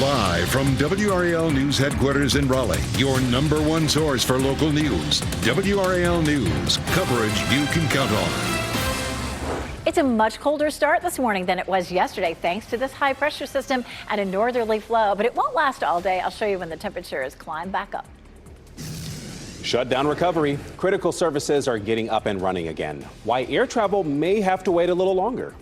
Live from WRAL News Headquarters in Raleigh, your number one source for local news. WRAL News, coverage you can count on. It's a much colder start this morning than it was yesterday, thanks to this high pressure system and a northerly flow, but it won't last all day. I'll show you when the temperatures climb back up. Shutdown recovery. Critical services are getting up and running again. Why air travel may have to wait a little longer.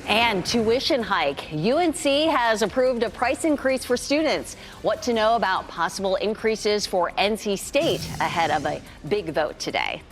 And tuition hike. UNC has approved a price increase for students. What to know about possible increases for NC State ahead of a big vote today.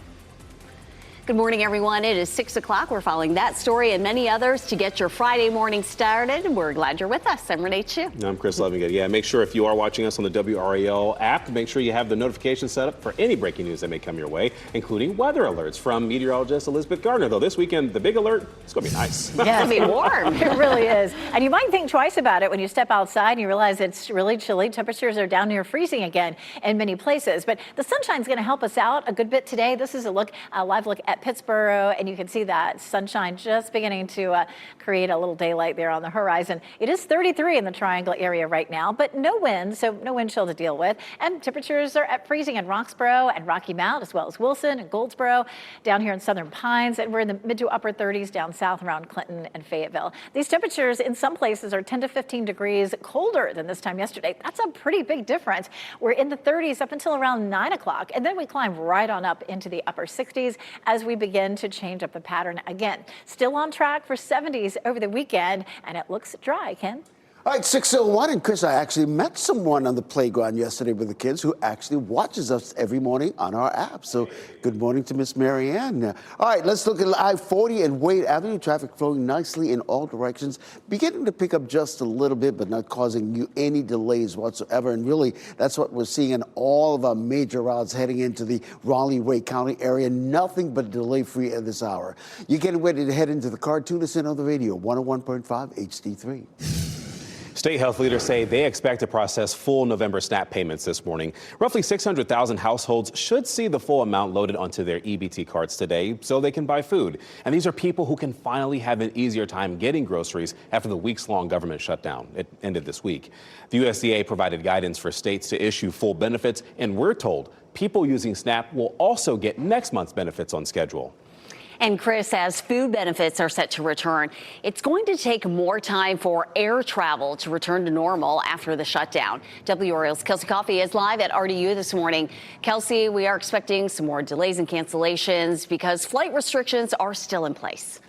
Good morning, everyone. It is 6 o'clock. We're following that story and many others to get your Friday morning started. We're glad you're with us. I'm Renee Chu. I'm Chris Levingood. Yeah, make sure if you are watching us on the WRAL app, make sure you have the notification set up for any breaking news that may come your way, including weather alerts from meteorologist Elizabeth Gardner. Though this weekend, the big alert, it's going to be nice. Yeah, it's going to be warm. It really is. And you might think twice about it when you step outside and you realize it's really chilly. Temperatures are down near freezing again in many places. But the sunshine's going to help us out a good bit today. This is a live look at Pittsburgh. And you can see that sunshine just beginning to create a little daylight there on the horizon. It is 33 in the Triangle area right now, but no wind, so no wind chill to deal with. And temperatures are at freezing in Roxborough and Rocky Mount, as well as Wilson and Goldsboro, down here in Southern Pines. And we're in the mid to upper 30s down south around Clinton and Fayetteville. These temperatures in some places are 10 to 15 degrees colder than this time yesterday. That's a pretty big difference. We're in the 30s up until around 9 o'clock, and then we climb right on up into the upper 60s as we begin to change up the pattern again. Still on track for 70s over the weekend, and it looks dry, Ken. All right, 6:01, and Chris, I actually met someone on the playground yesterday with the kids who actually watches us every morning on our app. So good morning to Miss Marianne. All right, let's look at I-40 and Wade Avenue. Traffic flowing nicely in all directions, beginning to pick up just a little bit, but not causing you any delays whatsoever. And really, that's what we're seeing in all of our major routes heading into the Raleigh-Wade County area. Nothing but delay-free at this hour. You're getting ready to head into the car. Tune us in on the radio, 101.5 HD3. State health leaders say they expect to process full November SNAP payments this morning. Roughly 600,000 households should see the full amount loaded onto their EBT cards today so they can buy food. And these are people who can finally have an easier time getting groceries after the weeks-long government shutdown. It ended this week. The USDA provided guidance for states to issue full benefits, and we're told people using SNAP will also get next month's benefits on schedule. And Chris, as food benefits are set to return, it's going to take more time for air travel to return to normal after the shutdown. WRAL's Kelsey Coffey is live at RDU this morning. Kelsey, we are expecting some more delays and cancellations because flight restrictions are still in place.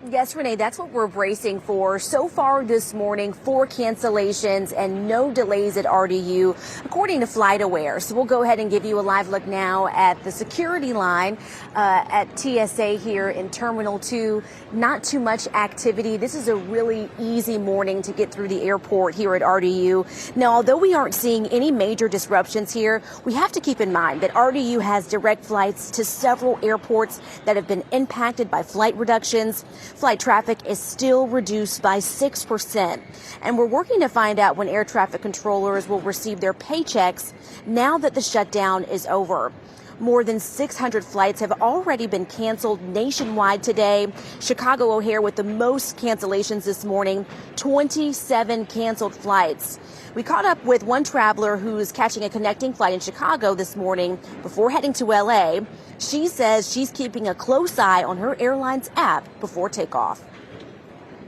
Yes, Renee, that's what we're bracing for. So far this morning, 4 cancellations and no delays at RDU, according to FlightAware. So we'll go ahead and give you a live look now at the security line at TSA here in Terminal 2. Not too much activity. This is a really easy morning to get through the airport here at RDU. Now, although we aren't seeing any major disruptions here, we have to keep in mind that RDU has direct flights to several airports that have been impacted by flight reductions. Flight traffic is still reduced by 6%. And we're working to find out when air traffic controllers will receive their paychecks now that the shutdown is over. More than 600 flights have already been canceled nationwide today. Chicago O'Hare with the most cancellations this morning, 27 canceled flights. We caught up with one traveler who's catching a connecting flight in Chicago this morning before heading to LA. She says she's keeping a close eye on her airline's app before takeoff.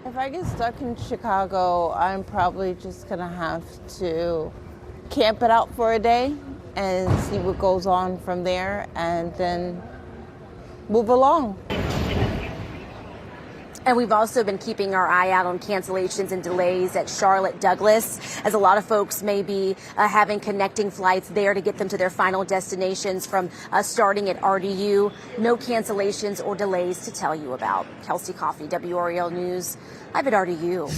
If I get stuck in Chicago, I'm probably just gonna have to camp it out for a day and see what goes on from there and then move along. And we've also been keeping our eye out on cancellations and delays at Charlotte Douglas, as a lot of folks may be having connecting flights there to get them to their final destinations from starting at RDU. No cancellations or delays to tell you about. Kelsey Coffey, WRAL News, live at RDU.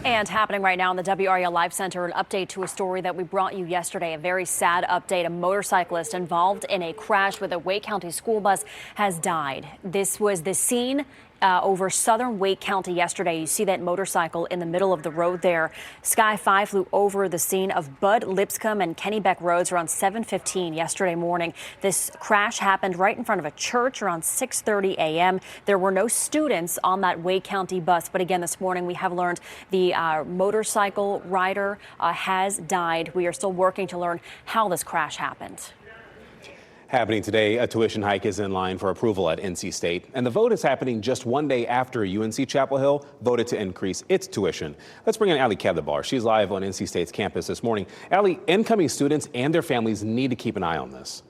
And happening right now in the WRAL Live Center, an update to a story that we brought you yesterday. A very sad update. A motorcyclist involved in a crash with a Wake County school bus has died. This was the scene over southern Wake County yesterday. You see that motorcycle in the middle of the road there. Sky 5 flew over the scene of Bud Lipscomb and Kennebec roads around 7:15 yesterday morning. This crash happened right in front of a church around 6:30 a.m. There were no students on that Wake County bus, but again this morning we have learned the motorcycle rider has died. We are still working to learn how this crash happened. Happening today, a tuition hike is in line for approval at NC State, and the vote is happening just one day after UNC Chapel Hill voted to increase its tuition. Let's bring in Ali Kadabar. She's live on NC State's campus this morning. Ali, incoming students and their families need to keep an eye on this.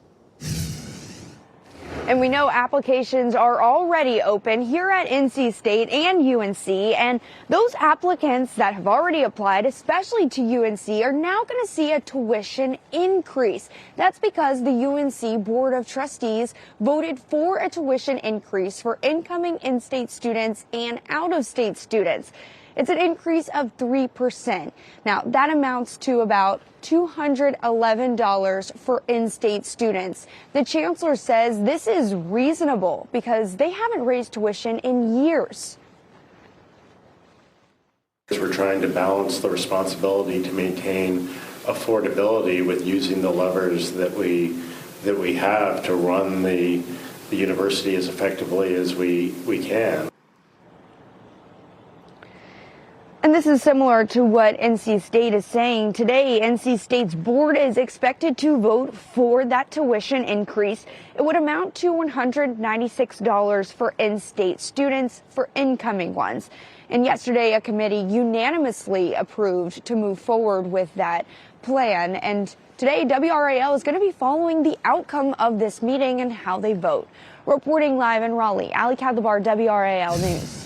And we know applications are already open here at NC State and UNC, and those applicants that have already applied, especially to UNC, are now going to see a tuition increase. That's because the UNC Board of Trustees voted for a tuition increase for incoming in-state students and out-of-state students. It's an increase of 3%. Now, that amounts to about $211 for in-state students. The chancellor says this is reasonable because they haven't raised tuition in years. We're trying to balance the responsibility to maintain affordability with using the levers that we have to run the university as effectively as we can. And this is similar to what NC State is saying. Today, NC State's board is expected to vote for that tuition increase. It would amount to $196 for in-state students for incoming ones. And yesterday, a committee unanimously approved to move forward with that plan. And today, WRAL is going to be following the outcome of this meeting and how they vote. Reporting live in Raleigh, Ali Kadabar, WRAL News.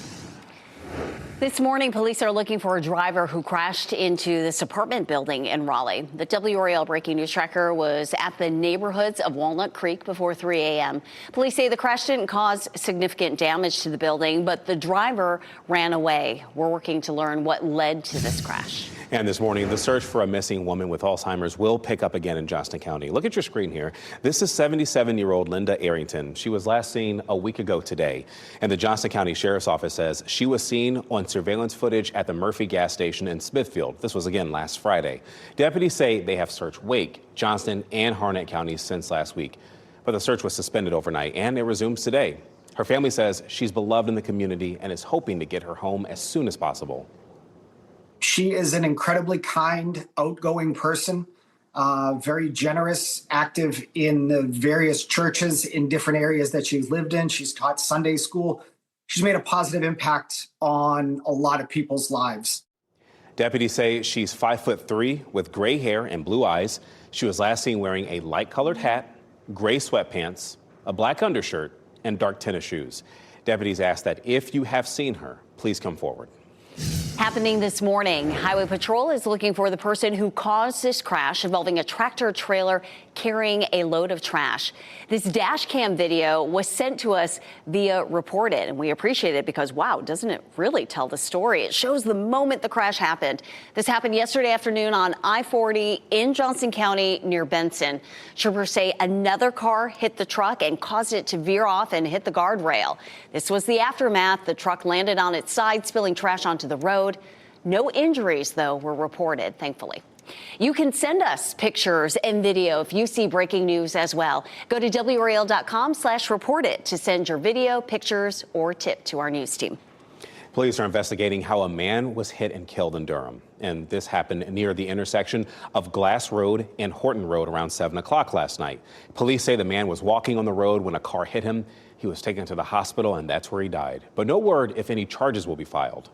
This morning, police are looking for a driver who crashed into this apartment building in Raleigh. The WRAL breaking news tracker was at the neighborhoods of Walnut Creek before 3 a.m. Police say the crash didn't cause significant damage to the building, but the driver ran away. We're working to learn what led to this crash. And this morning, the search for a missing woman with Alzheimer's will pick up again in Johnston County. Look at your screen here. This is 77-year-old Linda Arrington. She was last seen a week ago today. And the Johnston County Sheriff's Office says she was seen on surveillance footage at the Murphy gas station in Smithfield. This was again last Friday. Deputies say they have searched Wake, Johnston, and Harnett counties since last week. But the search was suspended overnight and it resumes today. Her family says she's beloved in the community and is hoping to get her home as soon as possible. She is an incredibly kind, outgoing person, very generous, active in the various churches in different areas that she's lived in. She's taught Sunday school. She's made a positive impact on a lot of people's lives. Deputies say she's 5'3" with gray hair and blue eyes. She was last seen wearing a light-colored hat, gray sweatpants, a black undershirt, and dark tennis shoes. Deputies ask that if you have seen her, please come forward. Happening this morning, Highway Patrol is looking for the person who caused this crash involving a tractor trailer carrying a load of trash. This dash cam video was sent to us via Reported, and we appreciate it because, wow, doesn't it really tell the story? It shows the moment the crash happened. This happened yesterday afternoon on I-40 in Johnston County near Benson. Troopers say another car hit the truck and caused it to veer off and hit the guardrail. This was the aftermath. The truck landed on its side, spilling trash onto the road. No injuries, though, were reported, thankfully. You can send us pictures and video if you see breaking news as well. Go to WRAL.com/reported to send your video, pictures, or tip to our news team. Police are investigating how a man was hit and killed in Durham. And this happened near the intersection of Glass Road and Horton Road around 7 o'clock last night. Police say the man was walking on the road when a car hit him. He was taken to the hospital, and that's where he died. But no word if any charges will be filed.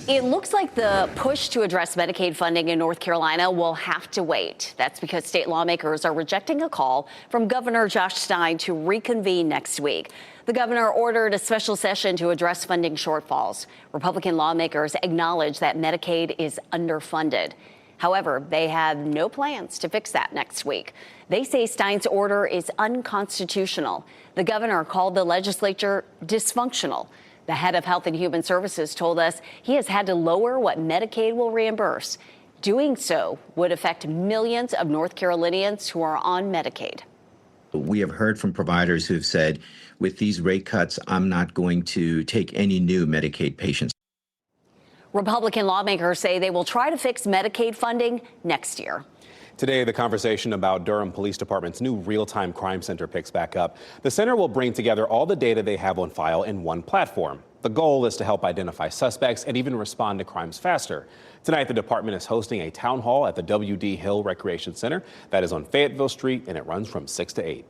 It looks like the push to address Medicaid funding in North Carolina will have to wait. That's because state lawmakers are rejecting a call from Governor Josh Stein to reconvene next week. The governor ordered a special session to address funding shortfalls. Republican lawmakers acknowledge that Medicaid is underfunded. However, they have no plans to fix that next week. They say Stein's order is unconstitutional. The governor called the legislature dysfunctional. The head of Health and Human Services told us he has had to lower what Medicaid will reimburse. Doing so would affect millions of North Carolinians who are on Medicaid. We have heard from providers who've said with these rate cuts, I'm not going to take any new Medicaid patients. Republican lawmakers say they will try to fix Medicaid funding next year. Today, the conversation about Durham Police Department's new real-time crime center picks back up. The center will bring together all the data they have on file in one platform. The goal is to help identify suspects and even respond to crimes faster. Tonight, the department is hosting a town hall at the W.D. Hill Recreation Center. That is on Fayetteville Street, and it runs from 6 to 8.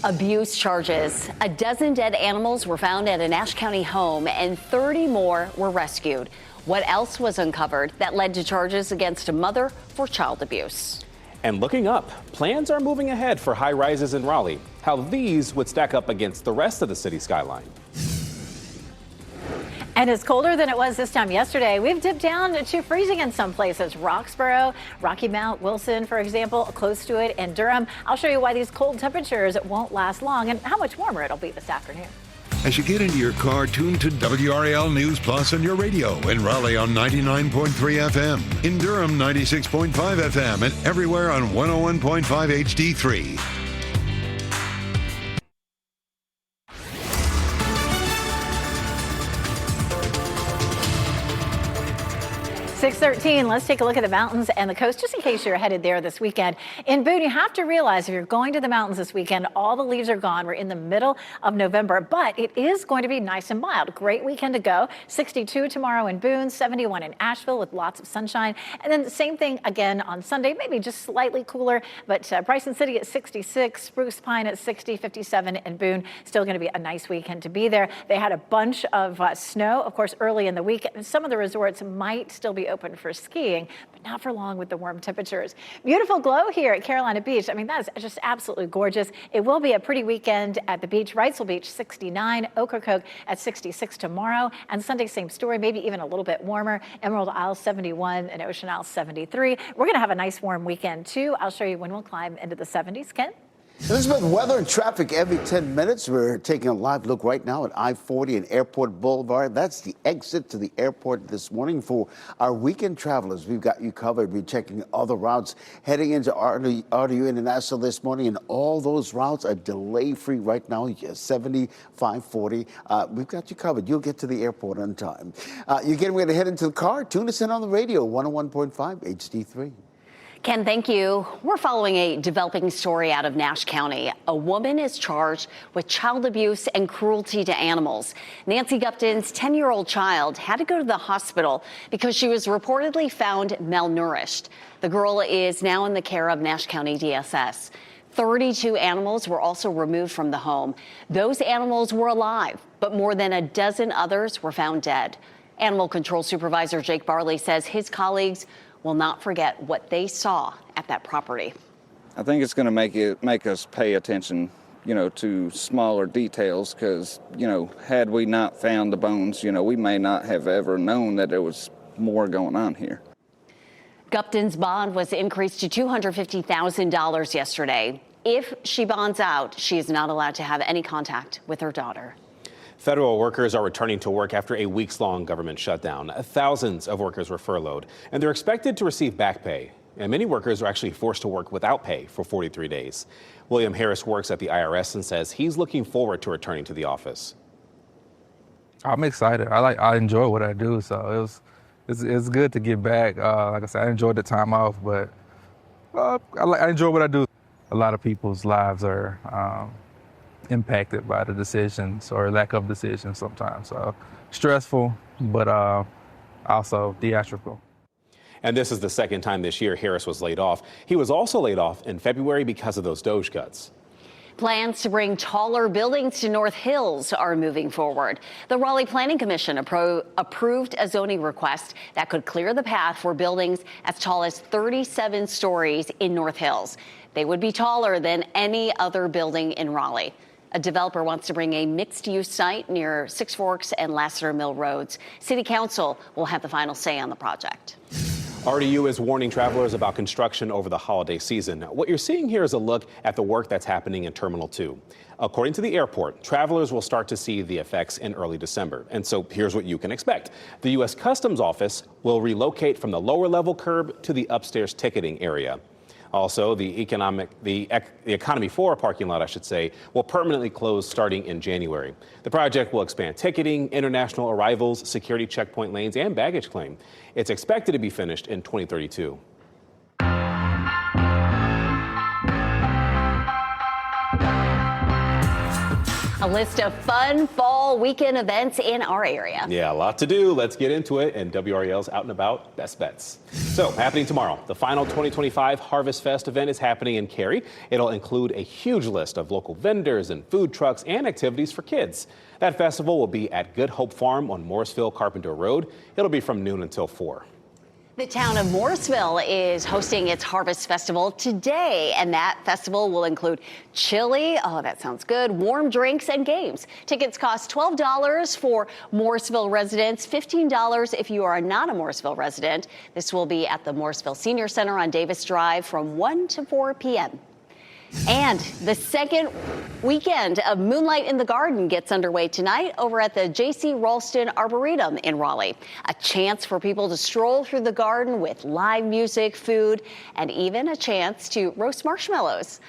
Abuse charges. A dozen dead animals were found at a Nash County home, and 30 more were rescued. What else was uncovered that led to charges against a mother for child abuse? And looking up, plans are moving ahead for high rises in Raleigh. How these would stack up against the rest of the city skyline. And it's colder than it was this time yesterday. We've dipped down to freezing in some places. Roxborough, Rocky Mount, Wilson, for example, close to it, and Durham. I'll show you why these cold temperatures won't last long and how much warmer it'll be this afternoon. As you get into your car, tune to WRAL News Plus on your radio. In Raleigh on 99.3 FM. In Durham, 96.5 FM. And everywhere on 101.5 HD3. 6:13, let's take a look at the mountains and the coast, just in case you're headed there this weekend. In Boone, you have to realize if you're going to the mountains this weekend, all the leaves are gone. We're in the middle of November, but it is going to be nice and mild. Great weekend to go. 62 tomorrow in Boone, 71 in Asheville with lots of sunshine. And then the same thing again on Sunday, maybe just slightly cooler, but Bryson City at 66, Spruce Pine at 60, 57 in Boone. Still going to be a nice weekend to be there. They had a bunch of snow, of course, early in the week. And some of the resorts might still be open for skiing, but not for long with the warm temperatures. Beautiful glow here at Carolina Beach. I mean, that is just absolutely gorgeous. It will be a pretty weekend at the beach. Wrightsville Beach, 69, Ocracoke at 66 tomorrow, and Sunday, same story, maybe even a little bit warmer. Emerald Isle, 71, and Ocean Isle, 73. We're going to have a nice warm weekend, too. I'll show you when we'll climb into the 70s. Ken? Elizabeth, weather and traffic every 10 minutes. We're taking a live look right now at I-40 and Airport Boulevard. That's the exit to the airport this morning for our weekend travelers. We've got you covered. We're checking other routes heading into RDU International this morning, and all those routes are delay-free right now. 70, 540. We've got you covered. You'll get to the airport on time. You're getting ready to head into the car. Tune us in on the radio, 101.5 HD3. Ken, thank you. We're following a developing story out of Nash County. A woman is charged with child abuse and cruelty to animals. Nancy Gupton's 10-year-old child had to go to the hospital because she was reportedly found malnourished. The girl is now in the care of Nash County DSS. 32 animals were also removed from the home. Those animals were alive, but more than a dozen others were found dead. Animal Control Supervisor Jake Barley says his colleagues will not forget what they saw at that property. I think it's going to make us pay attention, to smaller details because, had we not found the bones, we may not have ever known that there was more going on here. Gupton's bond was increased to $250,000 yesterday. If she bonds out, she is not allowed to have any contact with her daughter. Federal workers are returning to work after a weeks-long government shutdown. Thousands of workers were furloughed, and they're expected to receive back pay. And many workers are actually forced to work without pay for 43 days. William Harris works at the IRS and says he's looking forward to returning to the office. I'm excited. I enjoy what I do, so it's good to get back. Like I said, I enjoyed the time off, but I enjoy what I do. A lot of people's lives are impacted by the decisions or lack of decisions sometimes. So stressful, but also theatrical. And this is the second time this year Harris was laid off. He was also laid off in February because of those Doge cuts. Plans to bring taller buildings to North Hills are moving forward. The Raleigh Planning Commission approved a zoning request that could clear the path for buildings as tall as 37 stories in North Hills. They would be taller than any other building in Raleigh. A developer wants to bring a mixed-use site near Six Forks and Lassiter Mill Roads. City Council will have the final say on the project. RDU is warning travelers about construction over the holiday season. What you're seeing here is a look at the work that's happening in Terminal 2. According to the airport, travelers will start to see the effects in early December. And so here's what you can expect. The U.S. Customs Office will relocate from the lower level curb to the upstairs ticketing area. Also, the Economy 4 parking lot, will permanently close starting in January. The project will expand ticketing, international arrivals, security checkpoint lanes, and baggage claim. It's expected to be finished in 2032. A list of fun fall weekend events in our area. Yeah, a lot to do. Let's get into it. And WRAL's Out and About Best Bets. So, happening tomorrow, the final 2025 Harvest Fest event is happening in Cary. It'll include a huge list of local vendors and food trucks and activities for kids. That festival will be at Good Hope Farm on Morrisville Carpenter Road. It'll be from noon until 4. The town of Morrisville is hosting its Harvest Festival today, and that festival will include chili, oh, that sounds good, warm drinks, and games. Tickets cost $12 for Morrisville residents, $15 if you are not a Morrisville resident. This will be at the Morrisville Senior Center on Davis Drive from 1 to 4 p.m. And the second weekend of Moonlight in the Garden gets underway tonight over at the J.C. Ralston Arboretum in Raleigh. A chance for people to stroll through the garden with live music, food, and even a chance to roast marshmallows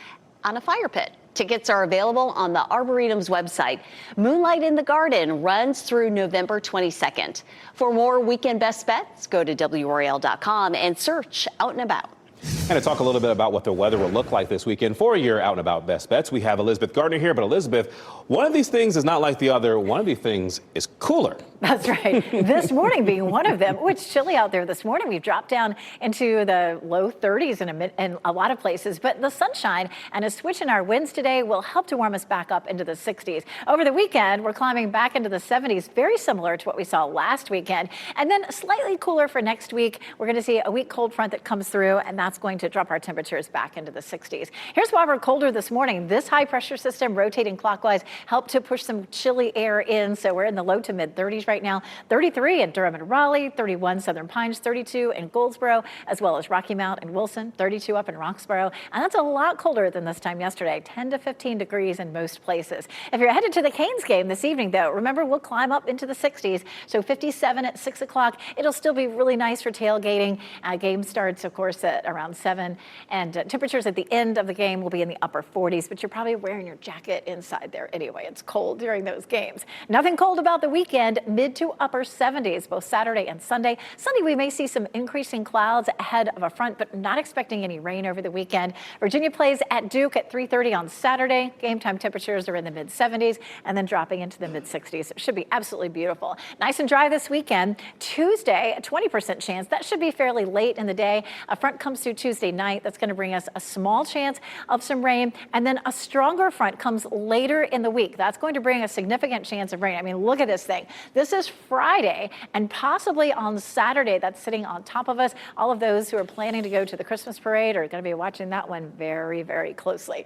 on a fire pit. Tickets are available on the Arboretum's website. Moonlight in the Garden runs through November 22nd. For more weekend best bets, go to WRAL.com and search Out and About. And to talk a little bit about what the weather will look like this weekend for your Out and About Best Bets, we have Elizabeth Gardner here. But Elizabeth, one of these things is not like the other. One of these things is cooler. That's right. This morning being one of them. Oh, it's chilly out there this morning. We've dropped down into the low 30s in a lot of places, but the sunshine and a switch in our winds today will help to warm us back up into the 60s. Over the weekend, we're climbing back into the 70s, very similar to what we saw last weekend. And then slightly cooler for next week. We're going to see a weak cold front that comes through, and that's going to drop our temperatures back into the 60s. Here's why we're colder this morning. This high pressure system rotating clockwise helped to push some chilly air in, so we're in the low to mid 30s right now. 33 in Durham and Raleigh, 31 Southern Pines, 32 in Goldsboro, as well as Rocky Mount and Wilson, 32 up in Roxborough. And that's a lot colder than this time yesterday, 10 to 15 degrees in most places. If you're headed to the Canes game this evening, though, remember we'll climb up into the 60s. So 57 at 6 o'clock. It'll still be really nice for tailgating. Game starts, of course, at around 7. And temperatures at the end of the game will be in the upper 40s, but you're probably wearing your jacket inside there anyway. It's cold during those games. Nothing cold about the weekend, mid to upper 70s, both Saturday and Sunday. Sunday, we may see some increasing clouds ahead of a front, but not expecting any rain over the weekend. Virginia plays at Duke at 3:30 on Saturday. Game time temperatures are in the mid 70s and then dropping into the mid 60s. It should be absolutely beautiful. Nice and dry this weekend. Tuesday, a 20% chance. That should be fairly late in the day. A front comes through Tuesday night. That's going to bring us a small chance of some rain. And then a stronger front comes later in the week. That's going to bring a significant chance of rain. I mean, look at this thing. This is Friday and possibly on Saturday. That's sitting on top of us. All of those who are planning to go to the Christmas parade are going to be watching that one very, very closely.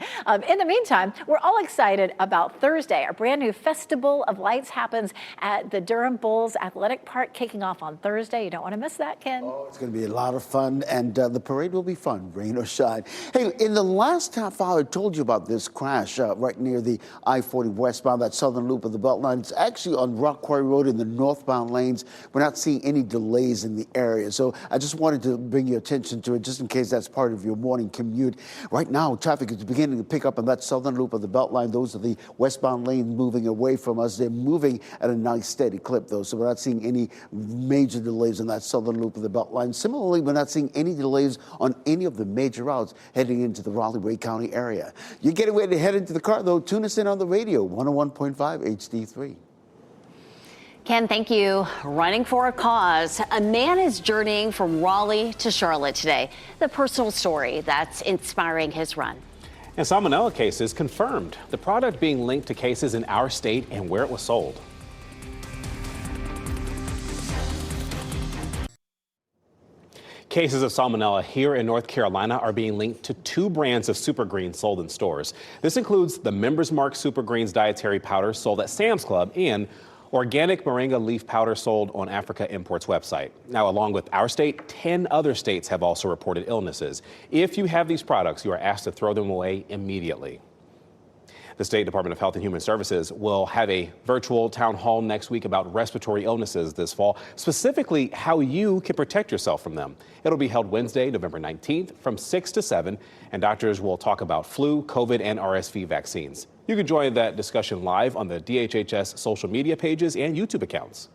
In the meantime, we're all excited about Thursday. Our brand new Festival of Lights happens at the Durham Bulls Athletic Park, kicking off on Thursday. You don't want to miss that, Ken. Oh, it's going to be a lot of fun, and the parade will be fun, rain or shine. Hey, in the last half hour, I told you about this crash right near the I-40 westbound, that southern loop of the Beltline. It's actually on Rock Quarry Road in the northbound lanes. We're not seeing any delays in the area. So I just wanted to bring your attention to it just in case that's part of your morning commute. Right now, traffic is beginning to pick up on that southern loop of the Beltline. Those are the westbound lanes moving away from us. They're moving at a nice steady clip, though. So we're not seeing any major delays on that southern loop of the Beltline. Similarly, we're not seeing any delays on any of the major routes heading into the Raleigh-Wade County area. You're getting ready to head into the car, though. Tune us in on the radio, 101.5 HD3. Ken, thank you. Running for a cause. A man is journeying from Raleigh to Charlotte today. The personal story that's inspiring his run. And salmonella cases confirmed. The product being linked to cases in our state and where it was sold. Cases of salmonella here in North Carolina are being linked to 2 brands of Super Greens sold in stores. This includes the Members Mark Super Greens dietary powder sold at Sam's Club and organic moringa leaf powder sold on Africa Imports website. Now, along with our state, 10 other states have also reported illnesses. If you have these products, you are asked to throw them away immediately. The State Department of Health and Human Services will have a virtual town hall next week about respiratory illnesses this fall, specifically how you can protect yourself from them. It'll be held Wednesday, November 19th from 6 to 7, and doctors will talk about flu, COVID, and RSV vaccines. You can join that discussion live on the DHHS social media pages and YouTube accounts.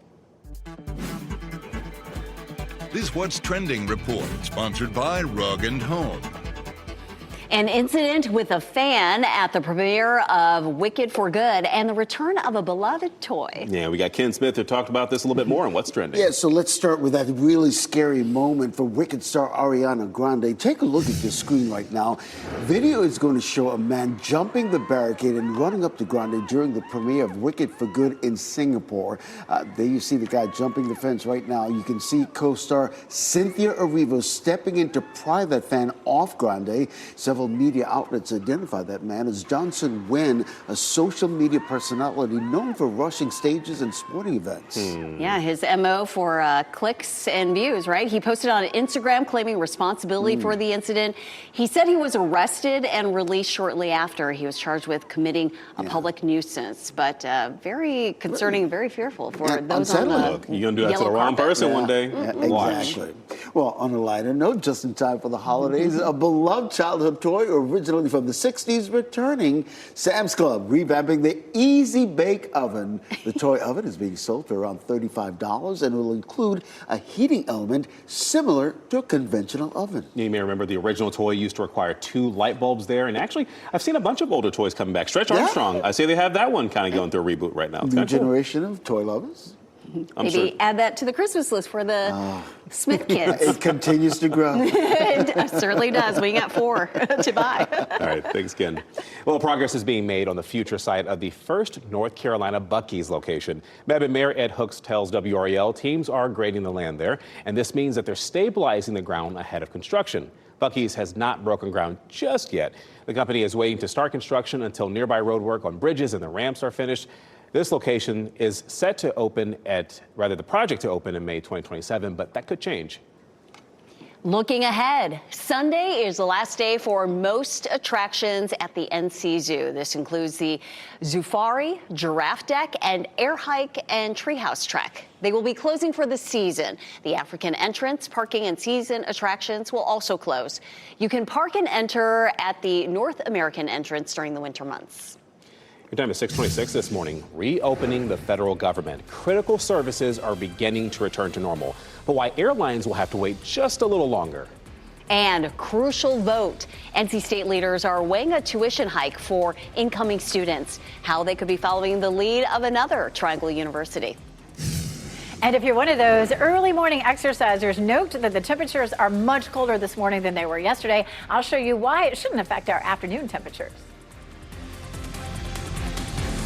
This What's Trending report, sponsored by Rug & Home. An incident with a fan at the premiere of Wicked for Good and the return of a beloved toy. Yeah, we got Ken Smith who talked about this a little bit more on What's Trending. Yeah, so let's start with that really scary moment for Wicked star Ariana Grande. Take a look at your screen right now. Video is going to show a man jumping the barricade and running up to Grande during the premiere of Wicked for Good in Singapore. There you see the guy jumping the fence right now. You can see co-star Cynthia Erivo stepping in to pry that fan off Grande. Several media outlets identify that man as Johnson Wen, a social media personality known for rushing stages and sporting events. Yeah, his MO for clicks and views, right? He posted on Instagram claiming responsibility for the incident. He said he was arrested and released shortly after. He was charged with committing a public nuisance, but very concerning, very fearful for those on the Look, you're going to do that to the yellow wrong carpet. person one day. Watch. Exactly. Well, on a lighter note, just in time for the holidays, a beloved childhood toy originally from the 60s returning. Sam's Club revamping the Easy Bake Oven. The toy oven is being sold for around $35 and will include a heating element similar to a conventional oven. You may remember the original toy used to require 2 light bulbs there. And actually, I've seen a bunch of older toys coming back. Stretch Armstrong, I say they have that one kind of going through a reboot right now. It's New kinda cool. generation of toy lovers. Maybe add that to the Christmas list for the Smith kids. It continues to grow. It certainly does. We got 4 to buy. All right, thanks, Ken. Well, progress is being made on the future site of the first North Carolina Buc-ee's location. Mebane Mayor Ed Hooks tells WRAL teams are grading the land there, and this means that they're stabilizing the ground ahead of construction. Buc-ee's has not broken ground just yet. The company is waiting to start construction until nearby road work on bridges and the ramps are finished. This location is set to open the project to open in May 2027, but that could change. Looking ahead, Sunday is the last day for most attractions at the NC Zoo. This includes the Zufari, Giraffe Deck, and Air Hike and Treehouse Trek. They will be closing for the season. The African entrance, parking, and season attractions will also close. You can park and enter at the North American entrance during the winter months. Your time is 6:26 this morning. Reopening the federal government. Critical services are beginning to return to normal, but why airlines will have to wait just a little longer. And crucial vote. NC State leaders are weighing a tuition hike for incoming students. How they could be following the lead of another Triangle University. And if you're one of those early morning exercisers, note that the temperatures are much colder this morning than they were yesterday. I'll show you why it shouldn't affect our afternoon temperatures.